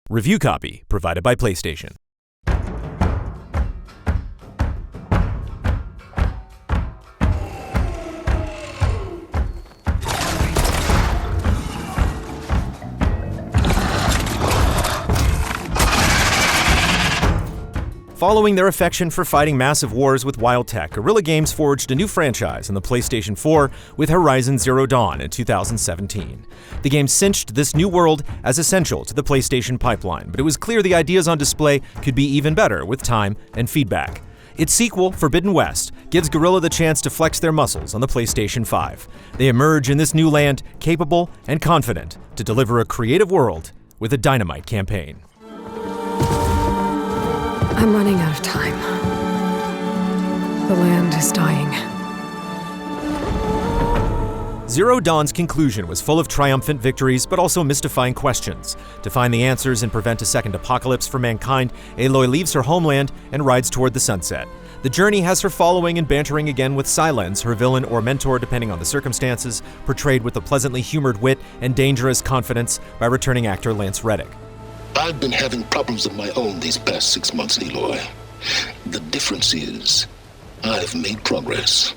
Review copy provided by PlayStation. Following their affection for fighting massive wars with wild tech, Guerrilla Games forged a new franchise on the PlayStation 4 with Horizon Zero Dawn in 2017. The game cinched this new world as essential to the PlayStation pipeline, but it was clear the ideas on display could be even better with time and feedback. Its sequel, Forbidden West, gives Guerrilla the chance to flex their muscles on the PlayStation 5. They emerge in this new land capable and confident to deliver a creative world with a dynamite campaign. I'm running out of time. The land is dying. Zero Dawn's conclusion was full of triumphant victories, but also mystifying questions. To find the answers and prevent a second apocalypse for mankind, Aloy leaves her homeland and rides toward the sunset. The journey has her following and bantering again with Silence, her villain or mentor depending on the circumstances, portrayed with a pleasantly humored wit and dangerous confidence by returning actor Lance Reddick. I've been having problems of my own these past 6 months, Aloy. The difference is, I've made progress.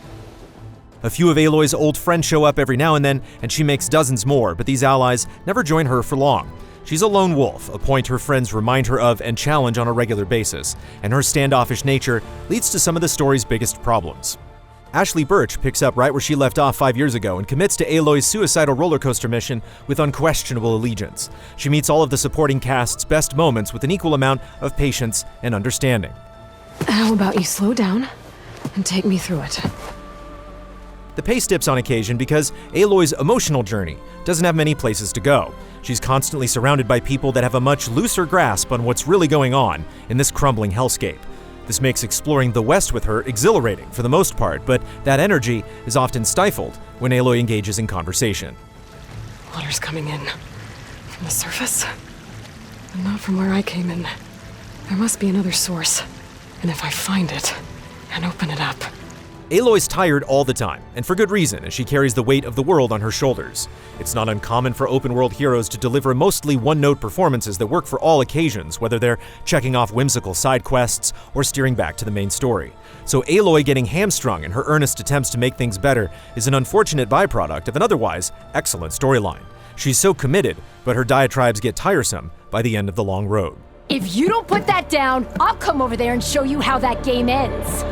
A few of Aloy's old friends show up every now and then, and she makes dozens more, but these allies never join her for long. She's a lone wolf, a point her friends remind her of and challenge on a regular basis, and her standoffish nature leads to some of the story's biggest problems. Ashley Birch picks up right where she left off 5 years ago and commits to Aloy's suicidal roller coaster mission with unquestionable allegiance. She meets all of the supporting cast's best moments with an equal amount of patience and understanding. How about you slow down and take me through it? The pace dips on occasion because Aloy's emotional journey doesn't have many places to go. She's constantly surrounded by people that have a much looser grasp on what's really going on in this crumbling hellscape. This makes exploring the West with her exhilarating for the most part, but that energy is often stifled when Aloy engages in conversation. Water's coming in. From the surface? But not from where I came in. There must be another source. And if I find it and open it up... Aloy's tired all the time, and for good reason, as she carries the weight of the world on her shoulders. It's not uncommon for open-world heroes to deliver mostly one-note performances that work for all occasions, whether they're checking off whimsical side quests or steering back to the main story. So Aloy getting hamstrung in her earnest attempts to make things better is an unfortunate byproduct of an otherwise excellent storyline. She's so committed, but her diatribes get tiresome by the end of the long road. If you don't put that down, I'll come over there and show you how that game ends.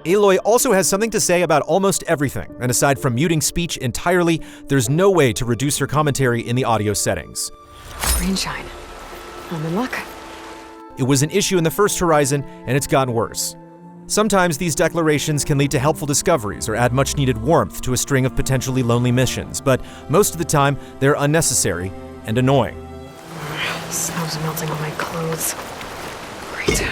Aloy also has something to say about almost everything, and aside from muting speech entirely, there's no way to reduce her commentary in the audio settings. Green shine. I'm in luck. It was an issue in the first Horizon, and it's gotten worse. Sometimes these declarations can lead to helpful discoveries or add much-needed warmth to a string of potentially lonely missions, but most of the time, they're unnecessary and annoying. Snow's melting on my clothes. Great.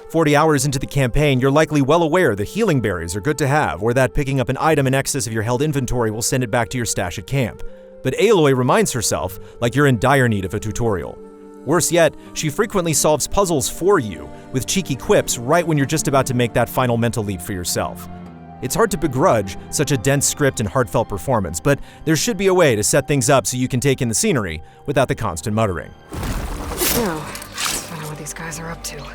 40 hours into the campaign, you're likely well aware that healing berries are good to have, or that picking up an item in excess of your held inventory will send it back to your stash at camp. But Aloy reminds herself like you're in dire need of a tutorial. Worse yet, she frequently solves puzzles for you, with cheeky quips right when you're just about to make that final mental leap for yourself. It's hard to begrudge such a dense script and heartfelt performance, but there should be a way to set things up so you can take in the scenery without the constant muttering. Now, let's find out what these guys are up to.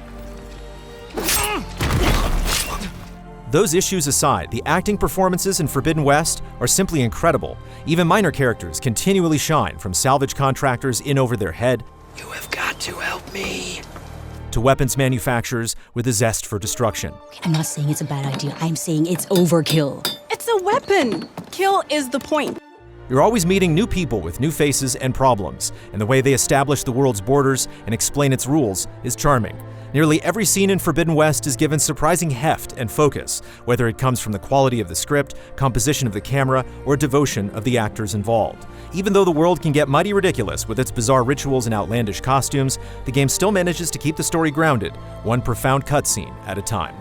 Those issues aside, the acting performances in Forbidden West are simply incredible. Even minor characters continually shine, from salvage contractors in over their head, "You have got to help me," to weapons manufacturers with a zest for destruction. I'm not saying it's a bad idea, I'm saying it's overkill. It's a weapon! Kill is the point. You're always meeting new people with new faces and problems, and the way they establish the world's borders and explain its rules is charming. Nearly every scene in Forbidden West is given surprising heft and focus, whether it comes from the quality of the script, composition of the camera, or devotion of the actors involved. Even though the world can get mighty ridiculous with its bizarre rituals and outlandish costumes, the game still manages to keep the story grounded, one profound cutscene at a time.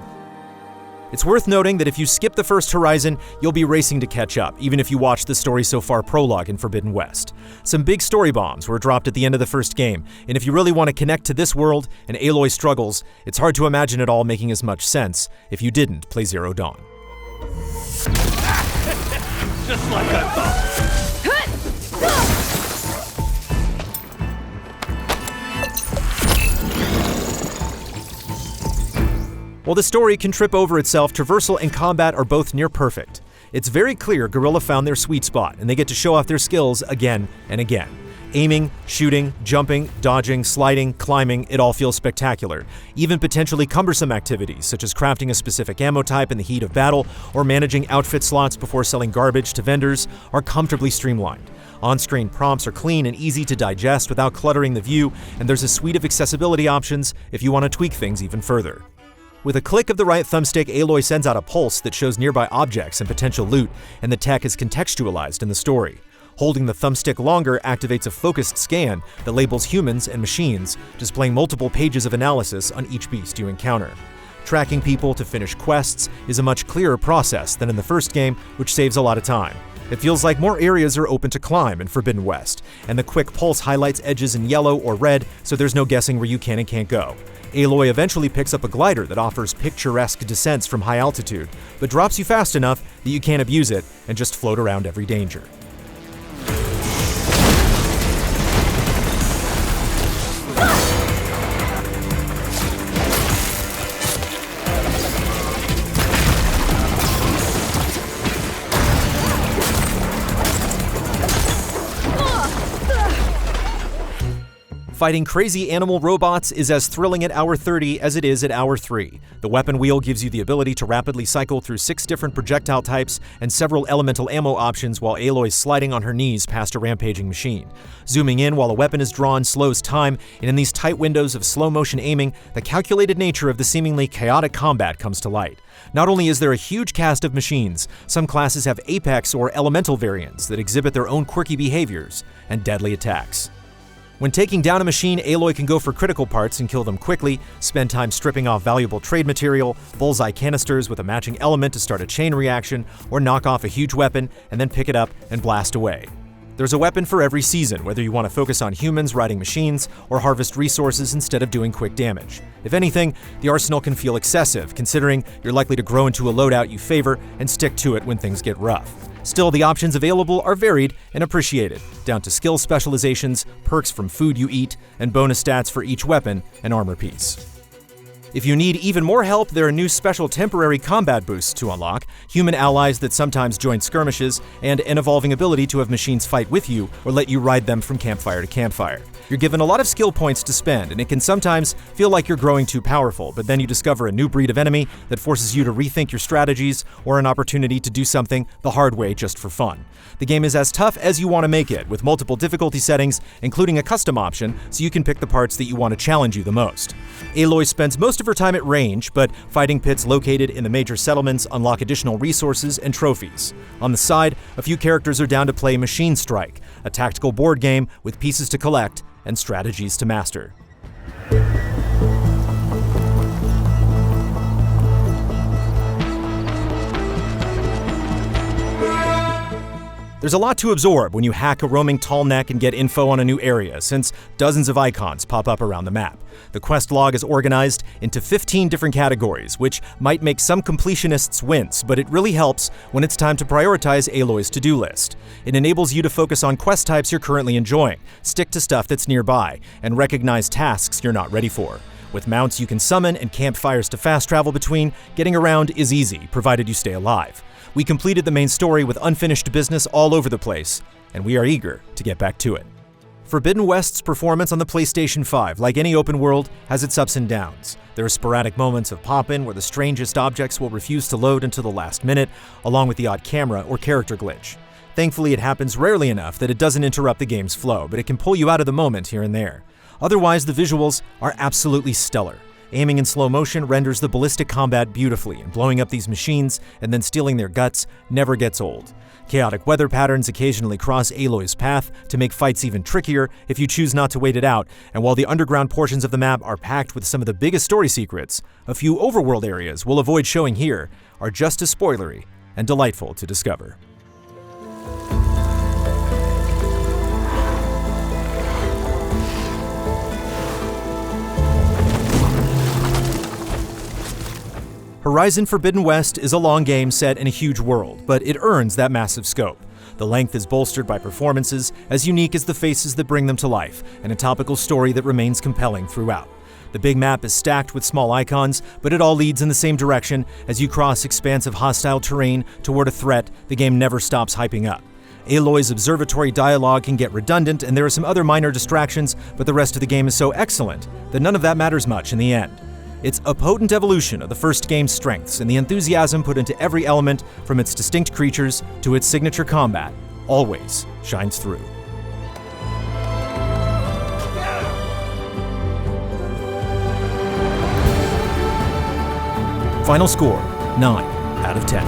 It's worth noting that if you skip the first Horizon, you'll be racing to catch up, even if you watch the story so far prologue in Forbidden West. Some big story bombs were dropped at the end of the first game, and if you really want to connect to this world and Aloy's struggles, it's hard to imagine it all making as much sense if you didn't play Zero Dawn. Just like I thought. While the story can trip over itself, traversal and combat are both near perfect. It's very clear Guerrilla found their sweet spot, and they get to show off their skills again and again. Aiming, shooting, jumping, dodging, sliding, climbing, it all feels spectacular. Even potentially cumbersome activities, such as crafting a specific ammo type in the heat of battle or managing outfit slots before selling garbage to vendors, are comfortably streamlined. On-screen prompts are clean and easy to digest without cluttering the view, and there's a suite of accessibility options if you want to tweak things even further. With a click of the right thumbstick, Aloy sends out a pulse that shows nearby objects and potential loot, and the tech is contextualized in the story. Holding the thumbstick longer activates a focused scan that labels humans and machines, displaying multiple pages of analysis on each beast you encounter. Tracking people to finish quests is a much clearer process than in the first game, which saves a lot of time. It feels like more areas are open to climb in Forbidden West, and the quick pulse highlights edges in yellow or red, so there's no guessing where you can and can't go. Aloy eventually picks up a glider that offers picturesque descents from high altitude, but drops you fast enough that you can't abuse it and just float around every danger. Fighting crazy animal robots is as thrilling at hour 30 as it is at hour 3. The weapon wheel gives you the ability to rapidly cycle through 6 different projectile types and several elemental ammo options while Aloy's sliding on her knees past a rampaging machine. Zooming in while a weapon is drawn slows time, and in these tight windows of slow-motion aiming, the calculated nature of the seemingly chaotic combat comes to light. Not only is there a huge cast of machines, some classes have apex or elemental variants that exhibit their own quirky behaviors and deadly attacks. When taking down a machine, Aloy can go for critical parts and kill them quickly, spend time stripping off valuable trade material, bullseye canisters with a matching element to start a chain reaction, or knock off a huge weapon and then pick it up and blast away. There's a weapon for every season, whether you want to focus on humans riding machines or harvest resources instead of doing quick damage. If anything, the arsenal can feel excessive, considering you're likely to grow into a loadout you favor and stick to it when things get rough. Still, the options available are varied and appreciated, down to skill specializations, perks from food you eat, and bonus stats for each weapon and armor piece. If you need even more help, there are new special temporary combat boosts to unlock, human allies that sometimes join skirmishes, and an evolving ability to have machines fight with you or let you ride them from campfire to campfire. You're given a lot of skill points to spend, and it can sometimes feel like you're growing too powerful, but then you discover a new breed of enemy that forces you to rethink your strategies or an opportunity to do something the hard way just for fun. The game is as tough as you want to make it, with multiple difficulty settings, including a custom option, so you can pick the parts that you want to challenge you the most. Aloy spends most of her time at range, but fighting pits located in the major settlements unlock additional resources and trophies. On the side, a few characters are down to play Machine Strike, a tactical board game with pieces to collect and strategies to master. There's a lot to absorb when you hack a roaming tall neck and get info on a new area, since dozens of icons pop up around the map. The quest log is organized into 15 different categories, which might make some completionists wince, but it really helps when it's time to prioritize Aloy's to-do list. It enables you to focus on quest types you're currently enjoying, stick to stuff that's nearby, and recognize tasks you're not ready for. With mounts you can summon and campfires to fast travel between, getting around is easy, provided you stay alive. We completed the main story with unfinished business all over the place, and we are eager to get back to it. Forbidden West's performance on the PlayStation 5, like any open world, has its ups and downs. There are sporadic moments of pop-in where the strangest objects will refuse to load until the last minute, along with the odd camera or character glitch. Thankfully, it happens rarely enough that it doesn't interrupt the game's flow, but it can pull you out of the moment here and there. Otherwise, the visuals are absolutely stellar. Aiming in slow motion renders the ballistic combat beautifully, and blowing up these machines and then stealing their guts never gets old. Chaotic weather patterns occasionally cross Aloy's path to make fights even trickier if you choose not to wait it out, and while the underground portions of the map are packed with some of the biggest story secrets, a few overworld areas we'll avoid showing here are just as spoilery and delightful to discover. Horizon Forbidden West is a long game set in a huge world, but it earns that massive scope. The length is bolstered by performances as unique as the faces that bring them to life, and a topical story that remains compelling throughout. The big map is stacked with small icons, but it all leads in the same direction. As you cross expansive hostile terrain toward a threat, the game never stops hyping up. Aloy's observatory dialogue can get redundant, and there are some other minor distractions, but the rest of the game is so excellent that none of that matters much in the end. It's a potent evolution of the first game's strengths, and the enthusiasm put into every element, from its distinct creatures to its signature combat, always shines through. Final score, 9 out of 10.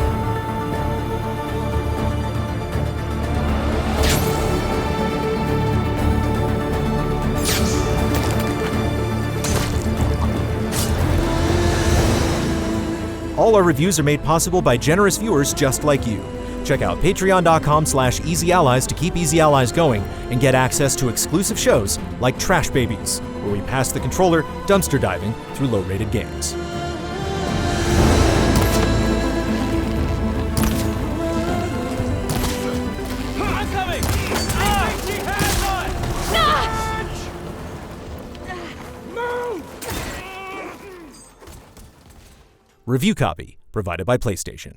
All our reviews are made possible by generous viewers just like you. Check out patreon.com/EasyAllies to keep Easy Allies going and get access to exclusive shows like Trash Babies, where we pass the controller dumpster diving through low-rated games. Review copy provided by PlayStation.